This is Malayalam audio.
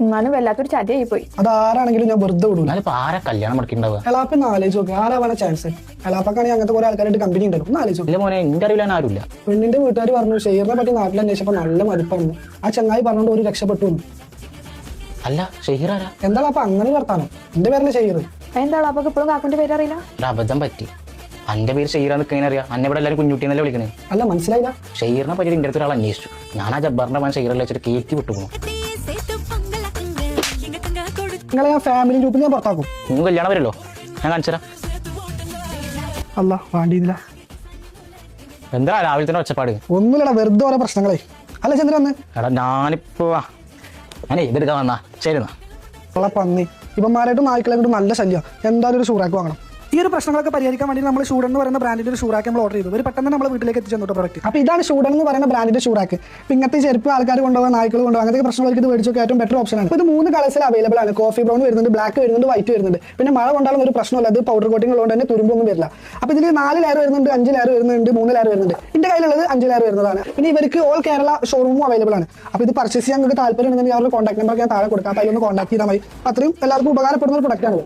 എന്നാലും വല്ലാത്തൊരു ചതിയായി പോയി. അതാരാണെങ്കിലും ഞാൻ വെറുതെ വിടും. ആരാ കല്യാണം മുടക്കിണ്ടാവുക? എളാപ്പ ഒന്ന് ആലോചിച്ച് നോക്കുക, ആരാവാൻ ചാൻസ്? എളാപ്പാക്കാണെങ്കിൽ അങ്ങനത്തെ കുറെ ആൾക്കാരായിട്ട് കമ്പനി ഉണ്ടല്ലോ, ഒന്ന് ആലോചിച്ചു. ഇല്ല മോനെ, എന്റെ അറിവില്ല ആരുമില്ല. പെണ്ണിന്റെ വീട്ടുകാർ പറഞ്ഞു ഷെയറിനെ പറ്റി നാട്ടിൽ അന്വേഷിച്ചപ്പോ നല്ല മതിപ്പാണ്. ആ ചങ്ങായി പറഞ്ഞുകൊണ്ട് ഒരു രക്ഷപ്പെട്ടു. അല്ല ഷെയറാരാ? എന്താണ് അപ്പൊ അങ്ങനെ വർത്താനം? എന്റെ പേരിലെ ഷെയർ. എന്താണ് അപ്പൊ ഇപ്പോഴും കാക്കുന്റെ പേര് അറിയില്ല? ഒരു അബദ്ധം പറ്റി. എന്റെ പേര് ഷെയറാന്ന് എങ്ങനെ അറിയാം? അന്നെ ഇവിടെ എല്ലാവരും കുഞ്ഞുട്ടിന്നല്ലേ വിളിക്കണേ. അല്ല മനസ്സിലായില്ല. ഷെയറിനെ പറ്റി എന്റെ അടുത്ത് ഒരാൾ അന്വേഷിച്ചു. ഞാൻ ആ ജബ്ബാറിന്റെ മകൻ ഷെയറിൽ വെച്ചിട്ട് കയറ്റി വിട്ടു. നിങ്ങളെ ഞാൻ ഫാമിലി ഗ്രൂപ്പിൽ ഞാൻ പുറത്താക്കും. നിങ്ങൾ കല്യാണം വരല്ലോ, ഞാൻ കാണിച്ചുതരാം. അല്ല വേണ്ടിയില്ല. എന്താ രാവിലെ തന്നെ ഒച്ചപ്പാട്? ഒന്നുമില്ലടാ, വെറുതെ ഓരോ പ്രശ്നങ്ങളെ. അല്ല ചന്ദ്രൻ വന്ന് എടാ ഞാനിപ്പോ ഞാനേ ഇതെടുക്കാൻ വന്നാ. ശരി എന്നാ. ഉള്ള പന്നി ഇവന്മാരായിട്ട് നായ്ക്കളെ കൊണ്ട് നല്ല ശല്യം. എന്തായാലും ഒരു ഷൂറാക്ക് വാങ്ങണം. ഈ ഒരു പ്രശ്നങ്ങളൊക്കെ പരിഹരിക്കാൻ വേണ്ടി നമ്മൾ ഷൂഡൻ എന്ന് പറയുന്ന ബ്രാൻഡിന്റെ ഒരു ഷൂറാക്ക് നമ്മൾ ഓർഡർ ചെയ്തു. ഒരു പെട്ടെന്ന് നമ്മൾ വീട്ടിലേക്ക് എത്തിച്ചു പ്രോഡക്റ്റ്. അപ്പോൾ ഇതാണ് ഷൂഡൻ എന്ന് പറയുന്ന ബ്രാൻഡിന്റെ ഷൂറാക്ക്. ഇങ്ങനത്തെ ചെരുപ്പ് ആൾക്കാർ കൊണ്ടുപോകാൻ, നായ്ക്കൾ കൊണ്ടുപോകാൻ, അങ്ങനത്തെ പ്രശ്നങ്ങൾക്ക് ഇത് മേടിച്ചൊക്കെ ഏറ്റവും ബെറ്റർ ഓപ്ഷനാണ്. ഇത് 3 കളേഴ്സിൽ അവൈലബിൾ ആണ്. കോഫി ബ്രൗൺ വരുന്നുണ്ട്, ബ്ലാക്ക് വരുന്നുണ്ട്, വൈറ്റ് വരുന്നുണ്ട്. പിന്നെ മഴ കൊണ്ടാലും ഒരു പ്രശ്നമല്ല, അത് പൗഡർ കോട്ടിംഗ് ഉള്ളതുകൊണ്ട് തന്നെ തുരുമ്പൊന്നും വരില്ല. അപ്പോൾ ഇതിൽ 4 ലെയർ വരുന്നുണ്ട്, 5 ലെയർ വരുന്നുണ്ട്, 3 ലെയർ വരുന്നുണ്ട്. എൻ്റെ കയ്യിലുള്ളത് 5 ലെയർ വരുന്നതാണ്. പിന്നെ ഇവർക്ക് ഓൾ കേരള ഷോറൂമും അവൈലബിൾ ആണ്. അപ്പോൾ ഇത് പർച്ചേസ് ചെയ്യാൻ നിങ്ങൾക്ക് താല്പര്യം ഉണ്ടെങ്കിൽ അവരുടെ കോൺടാക്ട് നമ്പർ ഞാൻ താഴെ കൊടുക്കാം. അപ്പോൾ അതിലൊന്ന് കോൺടാക്ട് ചെയ്താൽ മതി. അത്രയും എല്ലാവർക്കും ഉപകാരപ്പെടുന്ന ഒരു പ്രൊഡക്റ്റാണ്.